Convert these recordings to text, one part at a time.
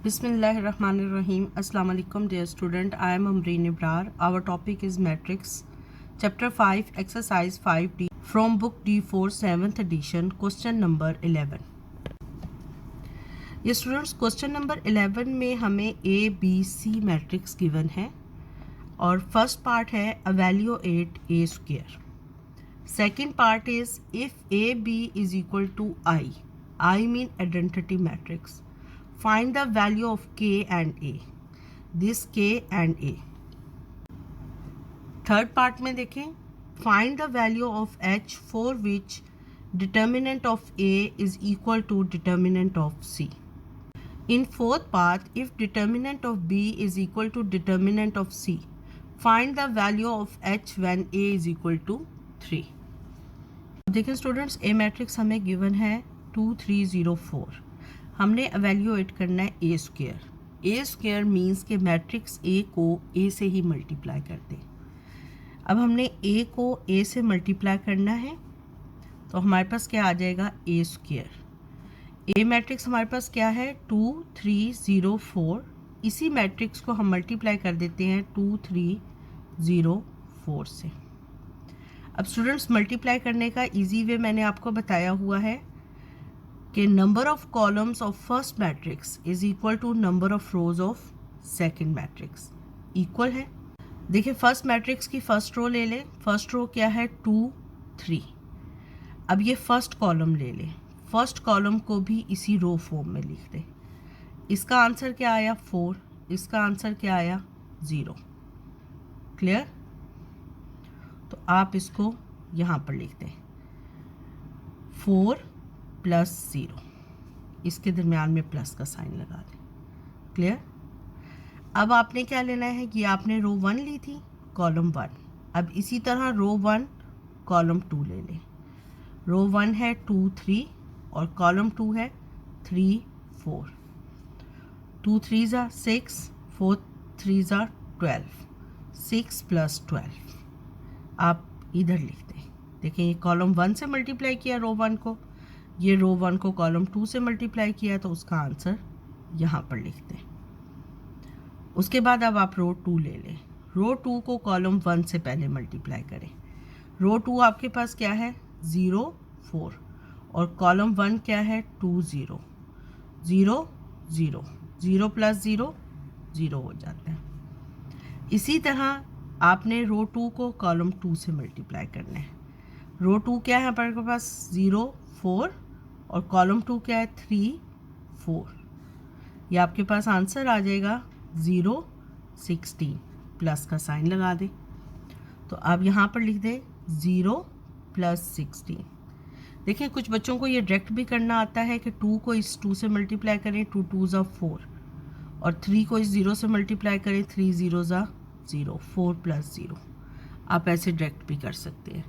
Bismillahirrahmanirrahim. Assalamu alaikum dear student. I am Amreen Ibrar. Our topic is matrix. Chapter 5 exercise 5D from book D4 7th edition question number 11. ये students question number 11 में हमें A B C matrix given है और first part है evaluate a square. Second part is if AB is equal to I mean identity matrix. Find the value of K and A. This K and A. Third part में देखें find the value of H for which determinant of A is equal to determinant of C. In fourth part, if determinant of B is equal to determinant of C, find the value of H when A is equal to 3. देखें students A matrix हमें given है 2 3 0 4. हमने evaluate करना है ए square. ए square means के matrix A को ए से ही multiply कर दें. अब हमने ए को ए से मल्टीप्लाई करना है तो हमारे पास क्या आ जाएगा ए स्क्वायर. ए मैट्रिक्स हमारे पास क्या है 2 3 0 4. इसी मैट्रिक्स को हम मल्टीप्लाई कर देते हैं 2 3 0 4 से. अब स्टूडेंट्स मल्टीप्लाई करने का इजी वे मैंने आपको बताया हुआ है कि number of columns of first matrix is equal to number of rows of second matrix. Equal है. देखिए फर्स्ट मैट्रिक्स की फर्स्ट रो ले लें. फर्स्ट रो क्या है 2 3. अब ये फर्स्ट कॉलम ले लें. फर्स्ट कॉलम को भी इसी रो फॉर्म में लिख दें. इसका आंसर क्या आया 4. इसका आंसर क्या आया 0. क्लियर. तो आप इसको यहाँ पर लिख दें 4 प्लस 0. इसके दरमियान में प्लस का साइन लगा दें. क्लियर. अब आपने क्या लेना है कि आपने रो 1 ली थी कॉलम 1. अब इसी तरह रो 1 कॉलम 2 ले लें. रो 1 है 2 3 और कॉलम 2 है 3 4. 2 3 ज़ा 6 4 3 ज़ा 12. 6 प्लस 12 आप इधर लिख दें. देखिए ये कॉलम 1 से मल्टीप्लाई किया रो 1 को. ये रो 1 को कॉलम 2 से मल्टीप्लाई किया तो उसका आंसर यहाँ पर लिख दें. उसके बाद अब आप रो 2 ले लें. रो 2 को कॉलम 1 से पहले मल्टीप्लाई करें. रो 2 आपके पास क्या है 0 4 और कॉलम 1 क्या है 2 0 0 0 0 प्लस 0 0 हो जाता है. इसी तरह आपने रो 2 को कॉलम 2 से मल्टीप्लाई करना है. रो 2 क्या है आपके पास 0 4 और कॉलम 2 क्या है 3 4. ये आपके पास आंसर आ जाएगा 0 16. प्लस का साइन लगा दें. तो आप यहाँ पर लिख दें 0 प्लस 16. देखिए कुछ बच्चों को ये डायरेक्ट भी करना आता है कि 2 को इस 2 से मल्टीप्लाई करें 2 2 ज़ा 4 और 3 को इस 0 से मल्टीप्लाई करें 3 0 ज़ा 0 4 प्लस 0. आप ऐसे डायरेक्ट भी कर सकते हैं.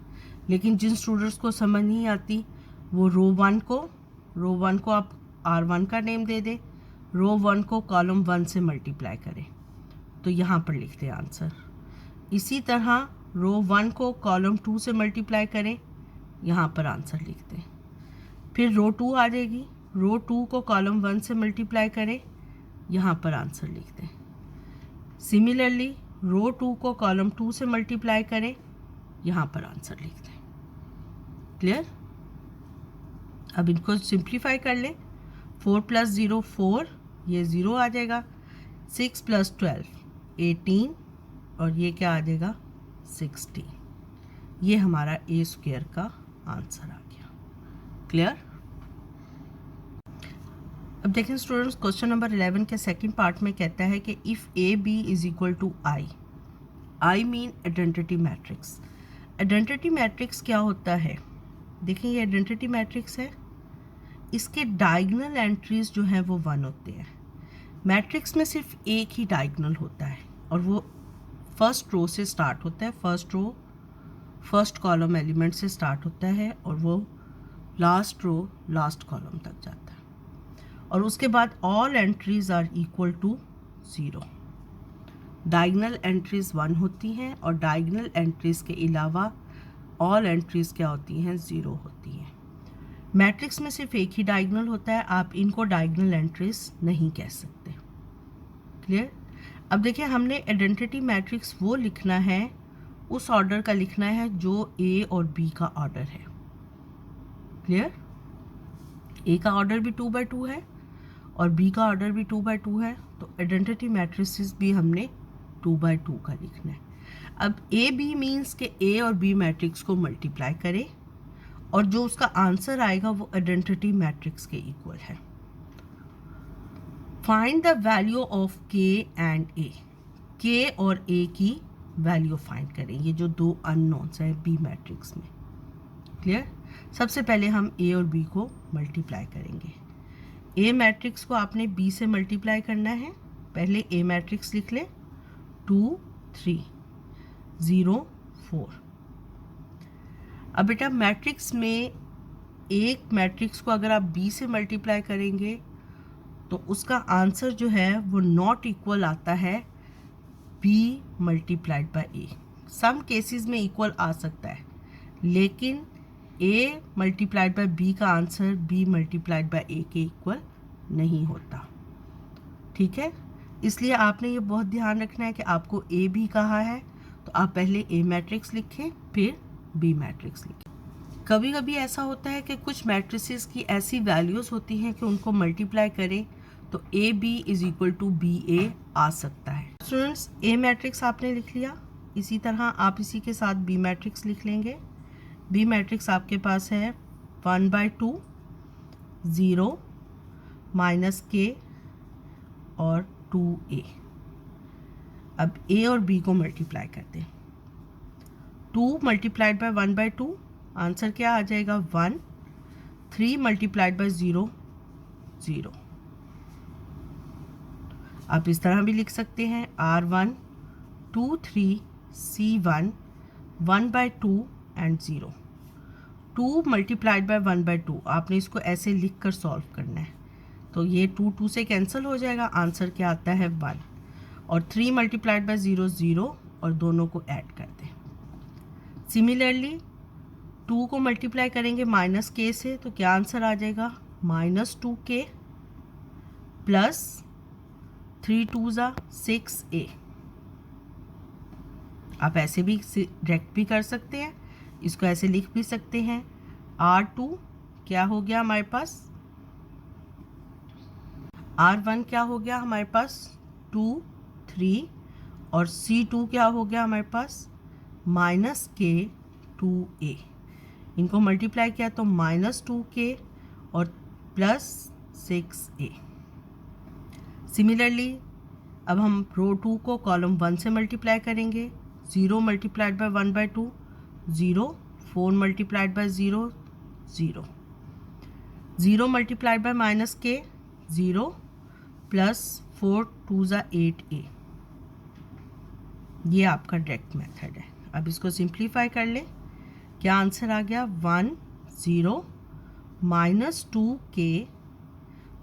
लेकिन जिन स्टूडेंट्स को समझ नहीं आती वो रो 1 को आप R1 का नेम दे दें. रो 1 को कॉलम 1 से मल्टीप्लाई करें तो यहाँ पर लिख दें आंसर. इसी तरह रो 1 को कॉलम 2 से मल्टीप्लाई करें. यहाँ पर आंसर लिख दें. फिर रो 2 आ जाएगी. रो 2 को कॉलम 1 से मल्टीप्लाई करें. यहाँ पर आंसर लिख दें. सिमिलरली रो 2 को कॉलम 2 से मल्टीप्लाई करें. यहाँ पर आंसर लिख दें. क्लियर. अब इनको सिंप्लीफाई कर लें. 4 प्लस 0 4 ये 0 आ जाएगा. 6 प्लस 12 18 और ये क्या आ जाएगा 16. ये हमारा ए स्क्वायर का आंसर आ गया. क्लियर. अब देखें स्टूडेंट्स क्वेश्चन नंबर 11 के सेकंड पार्ट में कहता है कि if A B is equal to I mean identity matrix. Identity matrix क्या होता है. देखिए ये आइडेंटिटी मैट्रिक्स है. इसके डायगोनल एंट्रीज जो हैं वो 1 होते हैं. मैट्रिक्स में सिर्फ एक ही डायगोनल होता है और वो फर्स्ट रो से स्टार्ट होता है. First row first column element से स्टार्ट होता है और वो लास्ट रो लास्ट कॉलम तक जाता है. और उसके बाद all entries are equal to 0. Diagonal entries 1 होती हैं और डायगोनल एंट्रीज के अलावा ऑल एंट्रीज क्या होती हैं 0 होती हैं. मैट्रिक्स में सिर्फ एक ही डायगोनल होता है, आप इनको डायगोनल एंट्रीज नहीं कह सकते। क्लियर। अब देखिए हमने आइडेंटिटी मैट्रिक्स वो लिखना है, उस ऑर्डर का लिखना है जो ए और बी का ऑर्डर है। क्लियर। ए का ऑर्डर भी 2 बाय 2 है और बी का ऑर्डर भी 2 बाय 2 है, तो आइडेंटिटी मैट्रिसेस भी हमने 2 बाय 2 का लिखना है। अब ए बी मीन्स के ए और बी मैट्रिक्स को मल्टीप्लाई करें और जो उसका आंसर आएगा वो आइडेंटिटी मैट्रिक्स के इक्वल है। फाइंड द वैल्यू ऑफ के एंड ए। के और ए की वैल्यू फाइंड करें, ये जो दो अननोन्स हैं बी मैट्रिक्स में। क्लियर। सबसे पहले हम ए और बी को मल्टीप्लाई करेंगे। ए मैट्रिक्स को आपने बी से मल्टीप्लाई करना है। पहले ए मैट्रिक्स लिख ले, 2 3 0 4। अब बेटा मैट्रिक्स में एक मैट्रिक्स को अगर आप बी से मल्टीप्लाई करेंगे तो उसका आंसर जो है वो नॉट इक्वल आता है B multiplied by A. Some cases में इक्वल आ सकता है, लेकिन ए मल्टीप्लाइड बाय बी का answer B multiplied by A के इक्वल नहीं होता। ठीक है, इसलिए आपने ये बहुत ध्यान रखना है कि आपको ए बी कहा है तो आप पहले ए मैट्रिक्स लिखें फिर बी मैट्रिक्स लिखें। कभी कभी ऐसा होता है कि कुछ मैट्रिसेस की ऐसी वैल्यूज़ होती हैं कि उनको मल्टीप्लाई करें तो A B is equal to B A आ सकता है। स्टूडेंट्स, ए मैट्रिक्स आपने लिख लिया, इसी तरह आप इसी के साथ बी मैट्रिक्स लिख लेंगे। बी मैट्रिक्स आपके पास है 1 बाय 2 0 माइनस के और 2a। अब a और b को मल्टीप्लाई करते हैं। 2 मल्टीप्लाइड बाय 1 बाय 2, आंसर क्या आ जाएगा 1। 3 मल्टीप्लाइड बाय 0 0। आप इस तरह भी लिख सकते हैं r1 2 3 c1 1 by 2 and 0। 2 multiplied by 1 by 2, आपने इसको ऐसे लिख कर सॉल्व करना है, तो ये 2 2 से कैंसिल हो जाएगा, आंसर क्या आता है 1। और 3 मल्टीप्लाइड बाय 0 0 और दोनों को ऐड कर दें। सिमिलरली 2 को मल्टीप्लाई करेंगे माइनस के से, तो क्या आंसर आ जाएगा -2k प्लस 3 2 6a। आप ऐसे भी डायरेक्ट भी कर सकते हैं, इसको ऐसे लिख भी सकते हैं। R2 क्या हो गया हमारे पास, R1 क्या हो गया हमारे पास 2 3 और C2 क्या हो गया हमारे पास -k 2a। इनको मल्टीप्लाई किया तो -2k और प्लस 6a। सिमिलरली अब हम रो 2 को कॉलम 1 से मल्टीप्लाई करेंगे। 0 multiplied by 1 by 2 0, 4 multiplied by 0 0, 0 multiplied by -k 0 plus 4 2 8a। ये आपका डायरेक्ट मेथड है। अब इसको सिंप्लीफाई कर ले, क्या आंसर आ गया 1 0 -2k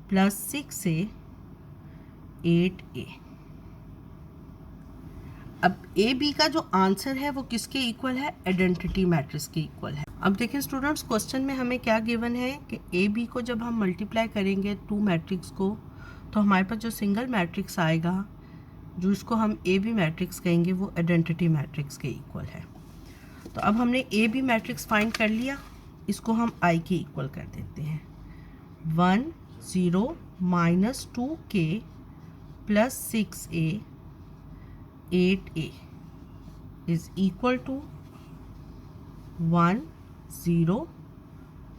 प्लस 6a 8a। अब ए बी का जो आंसर है वो किसके इक्वल है, आइडेंटिटी मैट्रिक्स के इक्वल है। अब देखिए स्टूडेंट्स, क्वेश्चन में हमें क्या गिवन है कि ए बी को जब हम मल्टीप्लाई करेंगे 2 मैट्रिक्स को, तो हमारे पास जो सिंगल मैट्रिक्स आएगा, जो इसको हम ए बी मैट्रिक्स कहेंगे, वो आइडेंटिटी मैट्रिक्स के इक्वल है। तो अब हमने ए बी मैट्रिक्स फाइंड कर लिया, इसको हम आई के इक्वल कर देते हैं। 1 0 -2k plus 6a 8a is equal to 1 0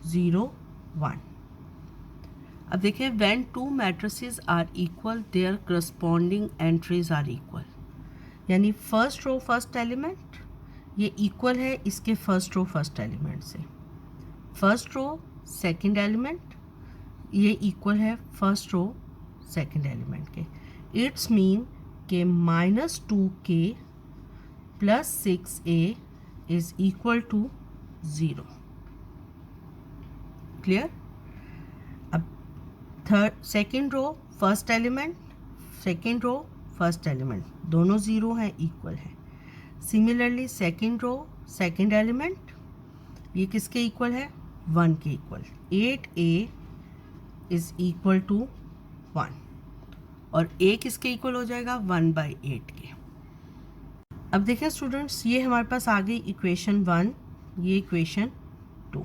0 1। अब देखिए, when two matrices are equal their corresponding entries are equal, यानी फर्स्ट रो फर्स्ट एलिमेंट ये इक्वल है इसके फर्स्ट रो फर्स्ट एलिमेंट से, फर्स्ट रो सेकंड एलिमेंट ये इक्वल है first row second element के। इट्स मीन के -2k plus 6a is equal to 0। Clear. अब third second row first element, second row first element दोनों 0 हैं, equal है। Similarly second row second element ये किसके इक्वल है, 1 के equal. 8a is equal to 1। और a किसके इक्वल हो जाएगा 1/8 के। अब देखें स्टूडेंट्स, ये हमारे पास आ गई इक्वेशन 1, ये इक्वेशन 2।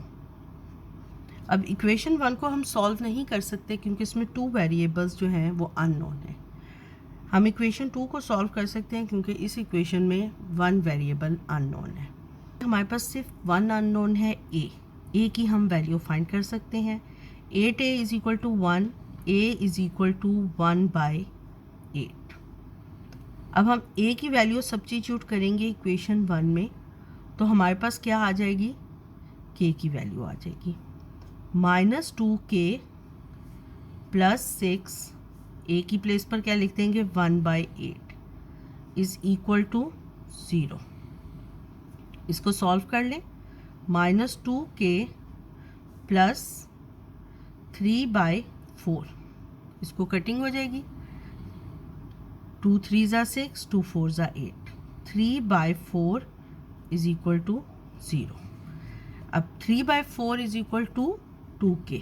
अब इक्वेशन 1 को हम सॉल्व नहीं कर सकते क्योंकि इसमें 2 वेरिएबल्स जो हैं वो अननोन है। हम इक्वेशन 2 को सॉल्व कर सकते हैं क्योंकि इस इक्वेशन में 1 वेरिएबल अननोन है। हमारे पास सिर्फ 1 अननोन है a की हम वैल्यू फाइंड कर सकते हैं। 8a is equal to 1, a is equal to 1/8। अब हम a की वैल्यू सब्स्टिट्यूट करेंगे इक्वेशन 1 में, तो हमारे पास क्या आ जाएगी, k की वैल्यू आ जाएगी -2k प्लस 6, a की प्लेस पर क्या लिख देंगे 1/8 इज इक्वल टू 0। इसको सॉल्व कर लें, -2k प्लस 3/4, इसको कटिंग हो जाएगी, 2 3 ज़ा 6, 2 4 ज़ा 8, 3/4 इज इक्वल टू 0। अब 3/4 is equal to 2k,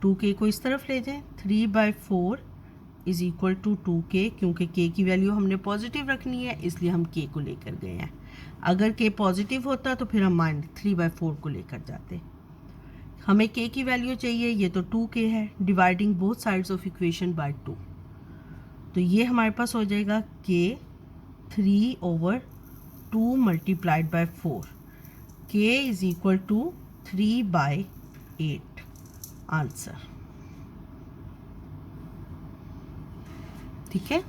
2k को इस तरफ ले जाएं, 3/4 इज इक्वल टू 2k, क्योंकि k की वैल्यू हमने पॉजिटिव रखनी है इसलिए हम k को लेकर गए हैं। अगर k पॉजिटिव होता तो फिर हम -3/4 को लेकर जाते। हमें k की वैल्यू चाहिए, ये तो 2k है, dividing both sides of equation by 2, तो ये हमारे पास हो जाएगा k 3/2 multiplied by 4, k is equal to 3/8 answer. ठीक है,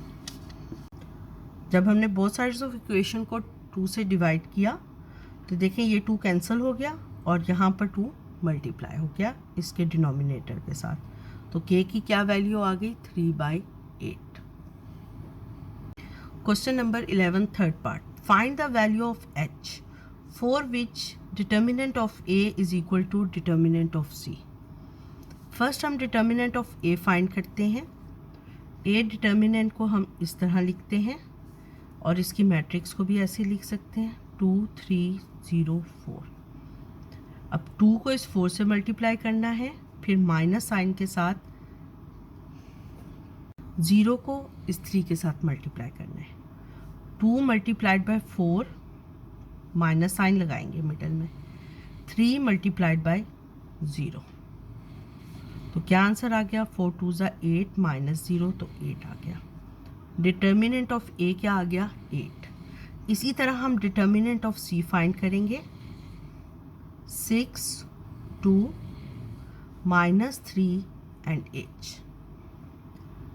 जब हमने बोथ साइड्स ऑफ इक्वेशन को 2 से डिवाइड किया तो देखें ये 2 कैंसिल हो गया और यहाँ पर 2 मल्टीप्लाई हो गया इसके डिनोमिनेटर के साथ, तो k की क्या वैल्यू आ गई 3/8। Question number 11 third part, find the value of h for which determinant of a is equal to determinant of c। First हम डिटर्मिनेंट ऑफ a फाइंड करते हैं। a डिटर्मिनेंट को हम इस तरह लिखते हैं और इसकी मैट्रिक्स को भी ऐसे लिख सकते हैं 2 3 0 4। अब 2 को इस 4 से मल्टीप्लाई करना है, फिर माइनस साइन के साथ 0 को इस 3 के साथ मल्टीप्लाई करना है। 2 मल्टीप्लाइड बाय 4, माइनस साइन लगाएंगे मिडल में, 3 मल्टीप्लाइड बाय 0, तो क्या आंसर आ गया 4 2 ज़ा 8 -0, तो 8 आ गया। डिटर्मिनेंट ऑफ a क्या आ गया 8। इसी तरह हम डिटर्मिनेंट ऑफ c फाइंड करेंगे, 6 2 -3 and h।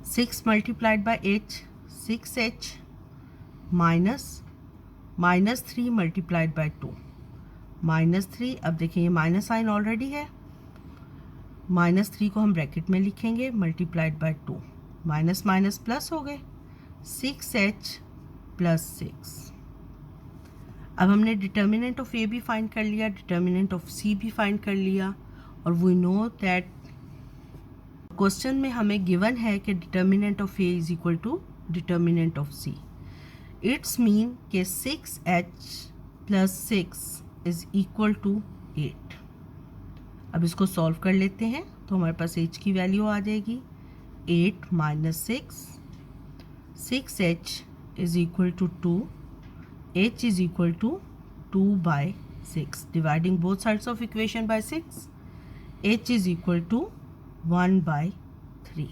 6 multiplied by h 6h -3 multiplied by 2 -3। अब देखिए ये माइनस साइन ऑलरेडी है, -3 को हम ब्रैकेट में लिखेंगे multiplied by 2, minus minus plus हो गए 6h प्लस 6। अब हमने डिटर्मिनेंट ऑफ a भी फाइंड कर लिया, डिटर्मिनेंट ऑफ c भी फाइंड कर लिया, और वी नो दैट क्वेश्चन में हमें गिवन है कि determinant of a is equal to determinant of c। It's mean के 6h plus 6 is equal to 8। अब इसको सॉल्व कर लेते हैं, तो हमारे पास h की वैल्यू आ जाएगी 8 - 6, 6h is equal to 2, h is equal to 2/6, dividing both sides of equation by 6, h is equal to 1/3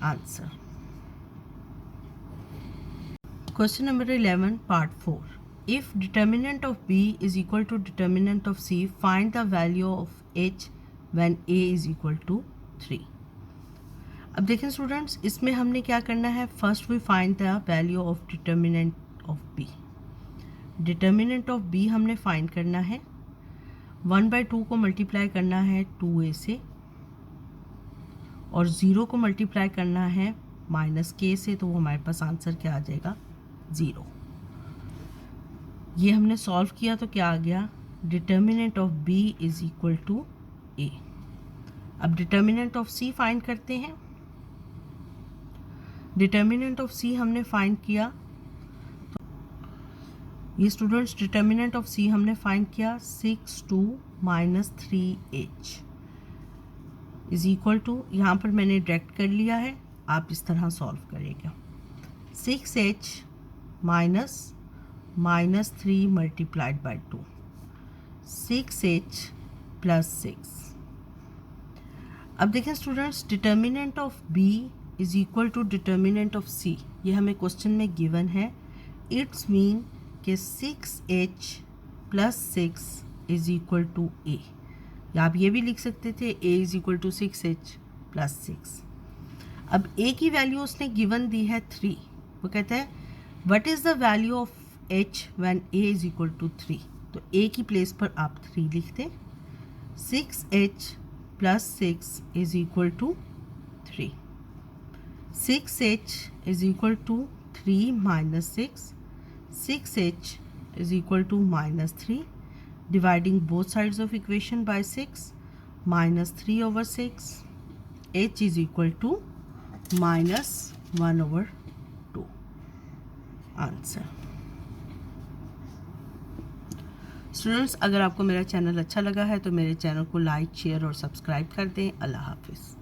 answer. Question number 11 part 4, if determinant of b is equal to determinant of c, find the value of h when a is equal to 3। अब देखें students, इसमें हमने क्या करना है, first we find the value of determinant of b। Determinant of b हमने find करना है, 1/2 को मल्टीप्लाई करना है 2a से, और 0 को मल्टीप्लाई करना है -k से, तो वो हमारे पास आंसर क्या आ जाएगा 0। ये हमने सॉल्व किया तो क्या आ गया, determinant of b is equal to a। अब डिटर्मिनेंट ऑफ c फाइंड करते हैं। डिटर्मिनेंट ऑफ c हमने फाइंड किया, तो ये स्टूडेंट्स डिटर्मिनेंट ऑफ c हमने फाइंड किया 6 2 -3h इज इक्वल टू, यहाँ पर मैंने डायरेक्ट कर लिया है, आप इस तरह सॉल्व करेंगे। 6h minus 3 multiplied by 2, 6h plus 6। अब देखें students, determinant of b is equal to determinant of c, ये हमें क्वेश्चन में गिवन है। इट्स मीन कि 6h plus 6 is equal to a, या आप ये भी लिख सकते थे a is equal to 6h plus 6। अब a की वैल्यू उसने गिवन दी है 3, वो कहता है what is the value of h when a is equal to 3, तो a की प्लेस पर आप 3 लिख दें। 6h plus 6 is equal to 3, 6h is equal to 3 minus 6, 6h is equal to minus 3, dividing both sides of equation by 6, minus 3 over 6, h is equal to minus 1 over 2. Answer. Students, अगर आपको मेरा channel अच्छा लगा है तो मेरे channel को like, share और सब्सक्राइब कर दें। अल्लाह हाफिज़।